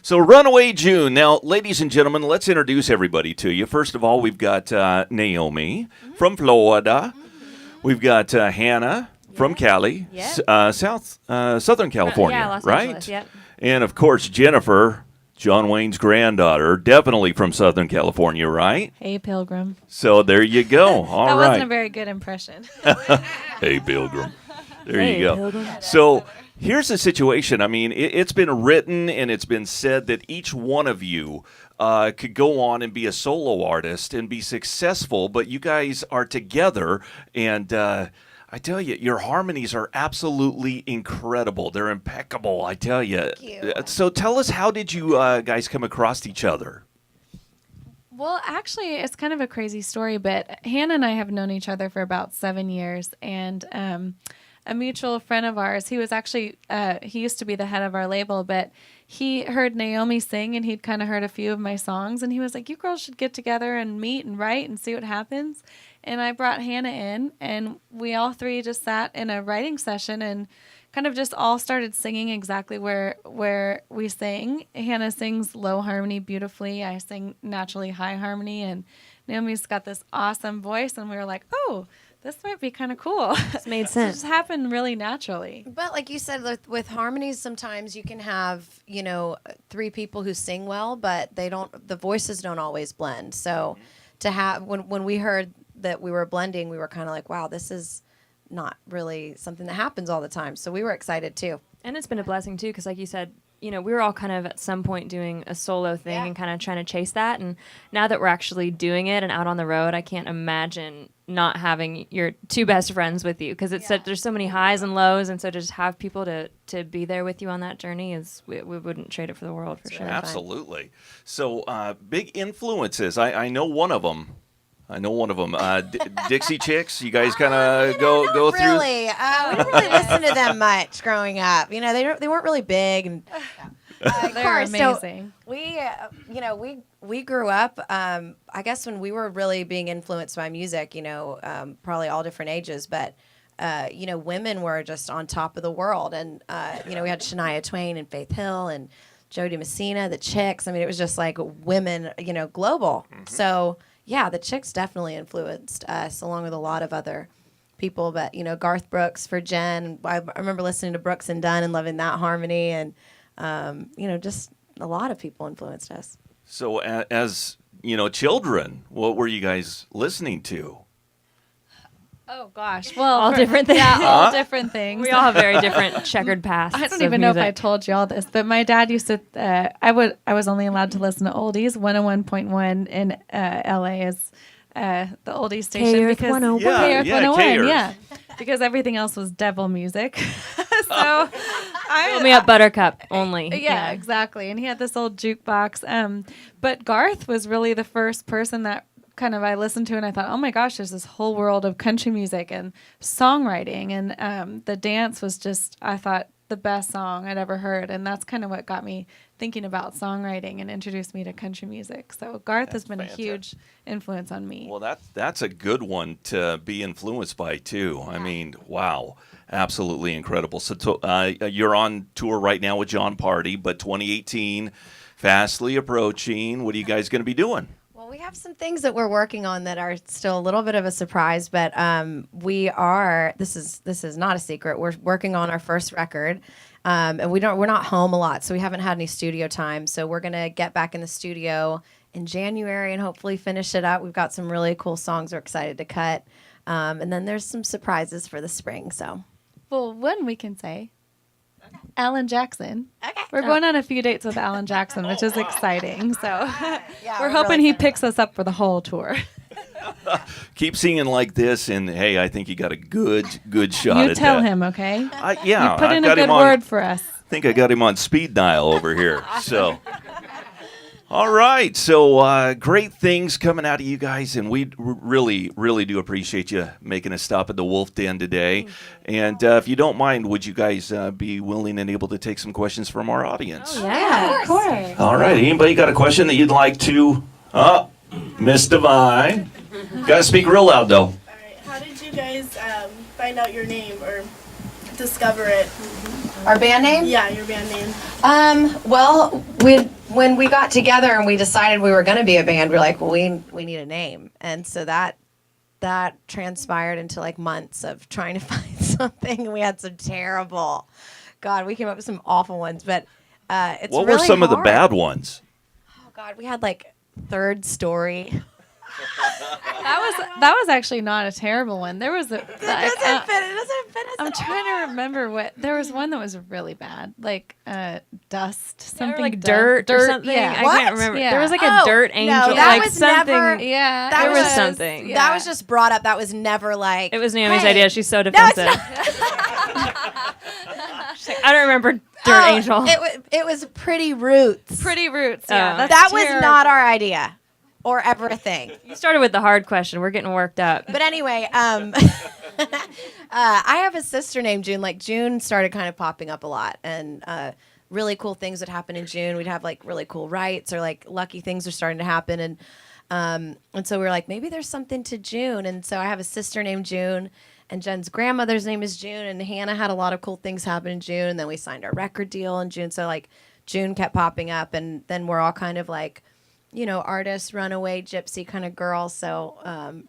So, Runaway June. Now, ladies and gentlemen, let's introduce everybody to you. First of all, we've got Naomi from Florida. We've got Hannah from Cali, Southern California, Yeah, Los right? Angeles, yep. And, of course, Jennifer, John Wayne's granddaughter, definitely from Southern California, right? Hey, Pilgrim. So, there you go. All That right. wasn't a very good impression. Hey, Pilgrim. There Hey, you go. Pilgrim. So here's the situation. I mean, it's been written and it's been said that each one of you could go on and be a solo artist and be successful, but you guys are together, and I tell you, your harmonies are absolutely incredible. They're impeccable, I tell you. Thank you. So tell us, how did you guys come across each other? Well, actually, it's kind of a crazy story, but Hannah and I have known each other for about 7 years, and a mutual friend of ours, he was actually, he used to be the head of our label, but he heard Naomi sing, and he'd kind of heard a few of my songs, and he was like, you girls should get together and meet and write and see what happens. And I brought Hannah in, and we all three just sat in a writing session and kind of just all started singing exactly where we sing. Hannah sings low harmony beautifully. I sing naturally high harmony, and Naomi's got this awesome voice, and we were like, oh, this might be kind of cool. It made It sense. just happened really naturally. But like you said, with harmonies, sometimes you can have, three people who sing well, but the voices don't always blend. So to have, when we heard that we were blending, we were kind of like, wow, this is not really something that happens all the time. So we were excited too. And it's been a blessing, too, because like you said, we were all kind of at some point doing a solo thing Yeah. and kind of trying to chase that. And now that we're actually doing it and out on the road, I can't imagine not having your two best friends with you, because it's there's so many highs and lows. And so to just have people to be there with you on that journey we wouldn't trade it for the world, for sure. Absolutely. So big influences. I know one of them. Dixie Chicks. You guys kind of go through. Really, we didn't really listen to them much growing up. They weren't really big, and They're amazing. So we grew up. I guess when we were really being influenced by music, probably all different ages, but women were just on top of the world, and we had Shania Twain and Faith Hill and Jody Messina, the Chicks. I mean, it was just like women, global. Mm-hmm. So. Yeah, the Chicks definitely influenced us, along with a lot of other people. But, Garth Brooks for Jen. I remember listening to Brooks and Dunn and loving that harmony. And, just a lot of people influenced us. So as, children, what were you guys listening to? Oh, gosh. Well, All different things. Yeah, all different things. We all have very different checkered pasts. I don't of even know if I music. told you all this, but my dad used to. I was only allowed to listen to oldies. 101.1 in LA is the oldies station K-Earth because 101. Yeah, K-Earth yeah, 101, K-Earth. yeah, because everything else was devil music. Fill me up, Buttercup, only. Yeah, exactly. And he had this old jukebox. But Garth was really the first person that kind of I listened to, and I thought, oh my gosh, there's this whole world of country music and songwriting, and the dance was just, I thought, the best song I'd ever heard, and that's kind of what got me thinking about songwriting and introduced me to country music. So Garth has been fantastic. a huge influence on me. Well, that's a good one to be influenced by too. I mean, wow, absolutely incredible. So you're on tour right now with John Party, but 2018 fastly approaching. What are you guys going to be doing? Well, we have some things that we're working on that are still a little bit of a surprise, but we are. This is not a secret. We're working on our first record, and we're not home a lot, so we haven't had any studio time. So we're gonna get back in the studio in January and hopefully finish it up. We've got some really cool songs we're excited to cut, and then there's some surprises for the spring. So, Well, one we can say, Alan Jackson. okay, We're going on a few dates with Alan Jackson, which is exciting. So yeah, we're hoping he picks us up for the whole tour. Keep singing like this, and hey, I think you got a good shot You at tell that. him, okay? Yeah, You put I've in got a good him on. word for us. I think I got him on speed dial over here. So, all right. So, great things coming out of you guys, and we really, really do appreciate you making a stop at the Wolf Den today. And if you don't mind, would you guys be willing and able to take some questions from our audience? Yeah, of course. All right. Anybody got a question that you'd like to? Miss Divine. Got to speak real loud, though. All right. How did you guys find out your name or discover it? our band name. Yeah, your band name. Well, when we got together and we decided we were going to be a band, we were like, well, we need a name. And so that transpired into like months of trying to find something. And we had some terrible, God, we came up with some awful ones, but it's What really were some of the hard. bad ones? Oh God, we had like Third Story. That was actually not a terrible one. There was a. It doesn't fit. I'm trying to remember what. There was one that was really bad, like dust, something like dust- dirt or something. Yeah. I What? can't remember. Yeah. There was like Oh, a dirt no, angel. that like was something. never- Yeah, That there was was- something. yeah. That was just brought up. That was never like. It was Naomi's hey, idea. She's so No, defensive. it's not. She's like, I don't remember dirt Oh, angel. It was Pretty Roots. Pretty roots. Oh. Yeah, that's That was terrible. not our idea, or ever a thing. You started with the hard question. We're getting worked up. But anyway, I have a sister named June. Like June started kind of popping up a lot, and really cool things would happen in June. We'd have like really cool rights, or like lucky things are starting to happen, and so we were like, maybe there's something to June. And so I have a sister named June, and Jen's grandmother's name is June, and Hannah had a lot of cool things happen in June. And then we signed our record deal in June, so like June kept popping up, and then we're all kind of like, you know, artist, runaway, gypsy kind of girl. So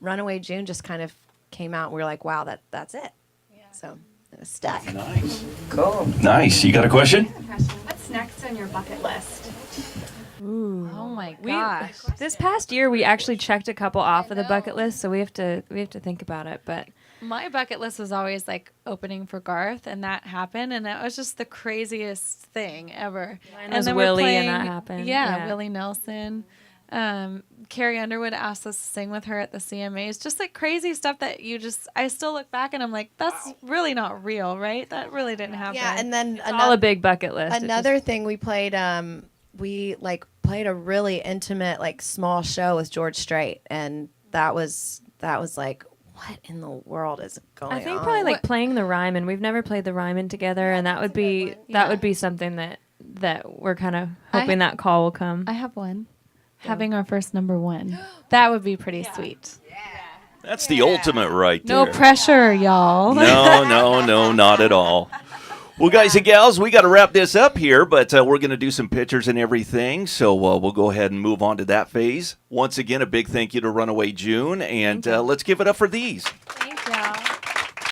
Runaway June just kind of came out, and we were like, wow, that's it. Yeah. So it was stuck. Nice. Cool. Nice. You got a question? What's next on your bucket list? Oh my We, gosh. this past year, we actually checked a couple off of the bucket list, so we have to think about it. But My bucket list was always like opening for Garth, and that happened, and that was just the craziest thing ever. Mine was we're Willie, and that happened. Yeah, Yeah. Willie Nelson. Carrie Underwood asked us to sing with her at the CMAs. Just like crazy stuff that I still look back and I'm like, that's really not real, right? That really didn't happen. Yeah, and then all a big bucket list. It another thing we played, we like played a really intimate, like small show with George Strait, and that was like, what in the world is going on? I think probably like playing the Ryman. We've never played the Ryman together, and that would be something that we're kind of hoping that call will come. I have one. Having our first number one. That would be pretty sweet. That's the ultimate right there. No pressure, y'all. No, not at all. Well, guys and gals, we got to wrap this up here, but we're going to do some pictures and everything, so we'll go ahead and move on to that phase. Once again, a big thank you to Runaway June, and let's give it up for these.